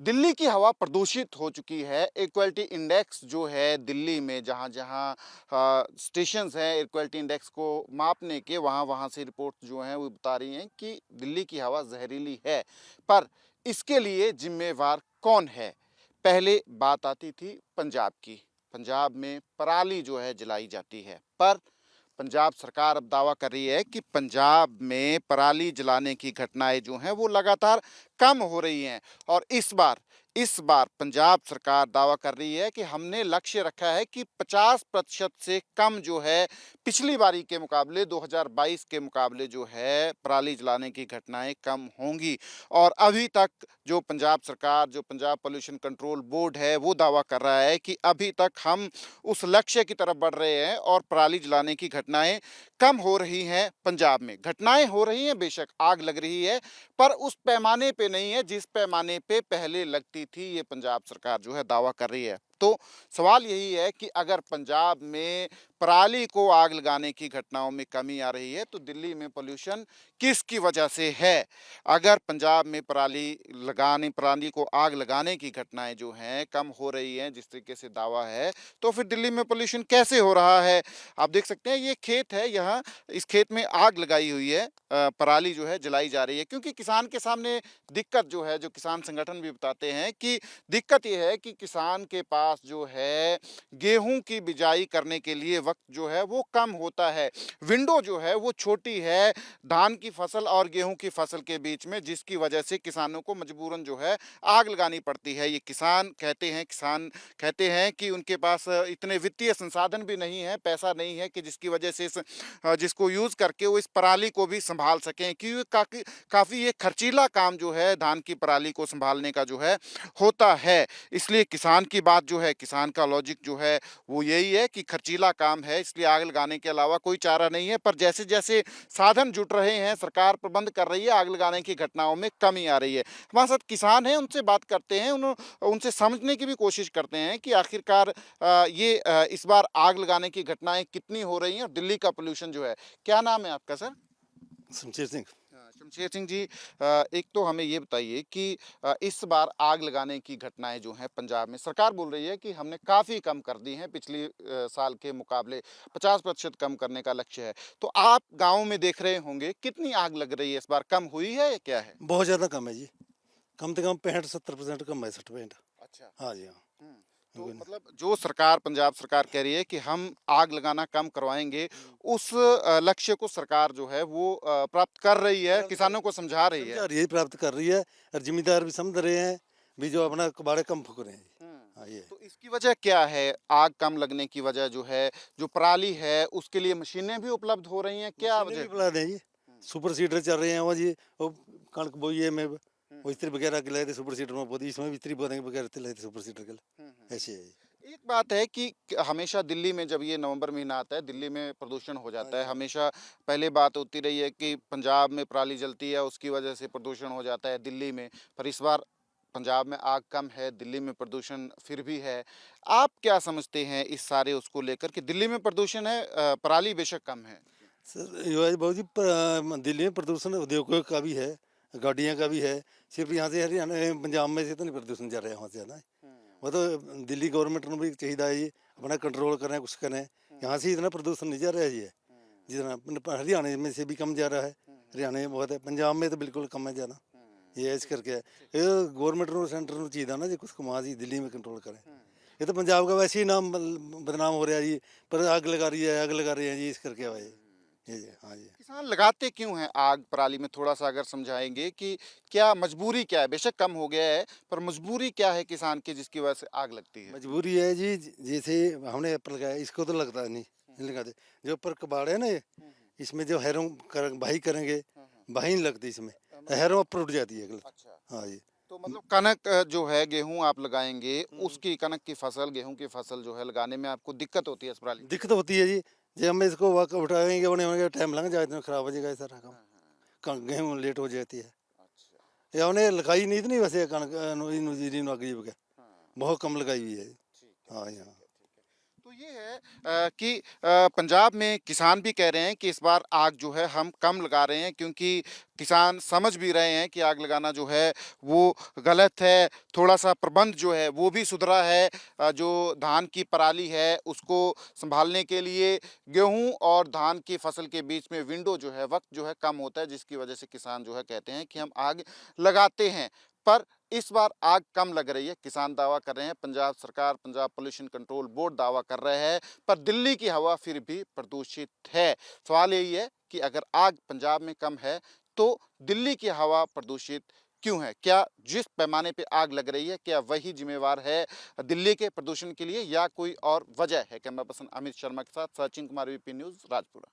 दिल्ली की हवा प्रदूषित हो चुकी है। एयर क्वालिटी इंडेक्स जो है दिल्ली में जहाँ-जहाँ स्टेशंस हैं एयर क्वालिटी इंडेक्स को मापने के वहाँ-वहाँ से रिपोर्ट जो हैं वो बता रही हैं कि दिल्ली की हवा जहरीली है। पर इसके लिए ज़िम्मेवार कौन है? पहले बात आती थी पंजाब की। पंजाब में पराली जो है जलाई जाती है। पर पंजाब सरकार अब दावा कर रही है कि पंजाब में पराली जलाने की घटनाएं जो हैं वो लगातार कम हो रही हैं और इस बार पंजाब सरकार दावा कर रही है कि हमने लक्ष्य रखा है कि 50% से कम जो है पिछली बारी के मुकाबले 2022 के मुकाबले जो है पराली जलाने की घटनाएं कम होंगी। और अभी तक जो पंजाब सरकार जो पंजाब पोल्यूशन कंट्रोल बोर्ड है वो दावा कर रहा है कि अभी तक हम उस लक्ष्य की तरफ बढ़ रहे हैं और पराली जलाने की घटनाएं कम हो रही हैं। पंजाब में घटनाएं हो रही हैं, बेशक आग लग रही है, पर उस पैमाने पे नहीं है जिस पैमाने पे पहले लगती थी। ये पंजाब सरकार जो है दावा कर रही है। तो सवाल यही है कि अगर पंजाब में पराली को आग लगाने की घटनाओं में कमी आ रही है तो दिल्ली में पोल्यूशन किसकी वजह से है? अगर पंजाब में पराली को आग लगाने की घटनाएं जो हैं कम हो रही हैं जिस तरीके से दावा है, तो फिर दिल्ली में पोल्यूशन कैसे हो रहा है? आप देख सकते हैं ये खेत है, यहाँ इस खेत में आग लगाई हुई है, पराली जो है जलाई जा रही है क्योंकि किसान के सामने दिक्कत जो है, जो किसान संगठन भी बताते हैं कि दिक्कत ये है कि किसान के पास जो है गेहूं की बिजाई करने के लिए वक्त जो है वो कम होता है, विंडो जो है वो छोटी है धान की फसल और गेहूं की फसल के बीच में, जिसकी वजह से किसानों को मजबूरन जो है आग लगानी पड़ती है। ये किसान कहते हैं कि उनके पास इतने वित्तीय संसाधन भी नहीं है, पैसा नहीं है कि जिसकी वजह से जिसको यूज़ करके वो इस पराली को भी सँभाल सकें, क्योंकि काफ़ी ये खर्चीला काम जो है धान की पराली को सँभालने का जो है होता है। इसलिए किसान की बात जो है, किसान का लॉजिक जो है वो यही है कि खर्चीला काम है, इसलिए आग लगाने के अलावा कोई चारा नहीं है। पर जैसे-जैसे साधन जुट रहे हैं, सरकार प्रबंध कर रही है, आग लगाने की घटनाओं में कमी आ रही है। हमारे साथ किसान हैं, उनसे बात करते हैं, उनसे समझने की भी कोशिश करते हैं कि आखिरकार इस बार आग लगाने की घटनाएँ कितनी हो रही हैं और दिल्ली का पॉल्यूशन जो है। क्या नाम है आपका सर? शमशेर सिंह। शमशेर सिंह जी, एक तो हमें ये बताइए कि इस बार आग लगाने की घटनाएँ जो हैं पंजाब में, सरकार बोल रही है कि हमने काफ़ी कम कर दी हैं पिछली साल के मुकाबले, 50% कम करने का लक्ष्य है। तो आप गाँव में देख रहे होंगे, कितनी आग लग रही है इस बार, कम हुई है या क्या है? बहुत ज़्यादा कम है जी, कम से कम 65-70% कम है, 60%। अच्छा। हाँ जी, हाँ। हुँ। तो बिल्कुल। मतलब जो सरकार पंजाब सरकार कह रही है कि हम आग लगाना कम करवाएँगे, उस लक्ष्य को सरकार जो है वो प्राप्त कर रही है, प्राप्त कर किसानों को समझा रही है। समझा रही है, प्राप्त कर रही है और ज़िम्मेदार भी समझ रहे हैं, भी जो अपना कबाड़े कम फूँक रहे हैं जी। हुँ। हाँ, ये है। तो इसकी वजह क्या है? आग कम लगने की वजह जो है, जो पराली है उसके लिए मशीनें भी उपलब्ध हो रही हैं, क्या मशीनें वजह भी है? बुला दें जी, हुँ, सुपर सीडर चल रहे हैं वो जी, वो कणक बोई है में हुँ, वो हुँ, इस्त्री वगैरह के लाए थे सुपर सीडर में, बोती इसमें भी इस्त्री बो देंगे बगैर लाए थे सुपर सीडर के हुँ, हुँ। लिए। ऐसे है जी। एक बात है कि हमेशा दिल्ली में जब ये नवंबर महीना आता है, दिल्ली में प्रदूषण हो हाँ जाता है। जी, हाँ। हमेशा पहले बात होती रही है कि पंजाब में पराली जलती है, उसकी वजह से प्रदूषण हो जाता है दिल्ली में। पर इस बार पंजाब में आग कम है, दिल्ली में प्रदूषण फिर भी है। आप क्या समझते हैं इस सारे उसको लेकर कि दिल्ली में प्रदूषण है, पराली बेशक कम है? सर ये है बहुत जी, दिल्ली में प्रदूषण उद्योगों का भी है, गाड़ियाँ का भी है। सिर्फ यहाँ से हरियाणा पंजाब में से तो नहीं प्रदूषण जा रहा है वहाँ से ज़्यादा। हुँ, वो तो दिल्ली गवर्नमेंट को भी चाहिए है अपना कंट्रोल करें, कुछ करें। हुँ, यहाँ से इतना प्रदूषण नहीं जा रहा है ये, हुँ, जितना हरियाणा में से भी कम जा रहा है। हुँ, हुँ, हरियाणा में बहुत है, पंजाब में तो बिल्कुल कम है ज़्यादा। हुँ। ये इस ठीक, करके है, ठीक। ये गवर्नमेंट और सेंटर को चाहिए ना जी, कुछ वहाँ से दिल्ली में कंट्रोल करें। हुँ। ये तो पंजाब का वैसे ही नाम बदनाम हो रहा है जी, पर आग लगा रही है, आग लगा रही है जी, इस करके भाई। ये ठीक जी, है। हाँ जी। किसान लगाते क्यों हैं आग पराली में, थोड़ा-सा अगर समझाएँगे कि क्या मजबूरी क्या है? बेशक कम हो गया है, पर मजबूरी क्या है किसान की जिसकी वजह से आग लगती है? मजबूरी है जी, जैसे हमने एप्पल लगाया, इसको तो लगता नहीं, हुँ, नहीं लगाते। जो ऊपर कबाड़ है ना ये, हुँ, हुँ, इसमें जो हैरों भाई करेंगे, हाँ, हाँ। भाई नहीं लगती इसमें, मतलब हैरों ऊपर उठ जाती है गलत। अच्छा, हाँ जी। तो मतलब कनक जो है गेहूँ आप लगाएँगे, हम्म, उसकी कनक की फसल, गेहूँ की फसल जो है लगाने में आपको दिक्कत होती है इस पराली में? दिक्कत होती है जी, जब हम इसको उठाएंगे उन्हें टाइम लग जाए तो खराब हो जाएगा ये सारा काम। हाँ, हाँ। गेहूँ लेट हो जाती है, अच्छा, या उन्हें लगाई नहीं थी वैसे कणक जीरी अग जी हाँ। बहुत कम लगाई हुई है। ठीक है, हाँ जी, ठीक हाँ। है, ठीक है। तो ये है कि पंजाब में किसान भी कह रहे हैं कि इस बार आग जो है हम कम लगा रहे हैं, क्योंकि किसान समझ भी रहे हैं कि आग लगाना जो है वो गलत है। थोड़ा-सा प्रबंध जो है वो भी सुधरा है। जो धान की पराली है उसको सँभालने के लिए गेहूँ और धान की फसल के बीच में विंडो जो है, वक़्त जो है कम होता है, जिसकी वजह से किसान जो है कहते हैं कि हम आग लगाते हैं। पर इस बार आग कम लग रही है, किसान दावा कर रहे हैं। पंजाब सरकार, पंजाब पॉल्यूशन कंट्रोल बोर्ड दावा कर रहे हैं, पर दिल्ली की हवा फिर भी प्रदूषित है। सवाल यही है कि अगर आग पंजाब में कम है, तो दिल्ली की हवा प्रदूषित क्यों है? क्या जिस पैमाने पे आग लग रही है, क्या वही ज़िम्मेवार है दिल्ली के प्रदूषण के लिए, या कोई और वजह है? कैमरा पर्सन अमित शर्मा के साथ सचिन कुमार, वीपी न्यूज़, राजपुरा।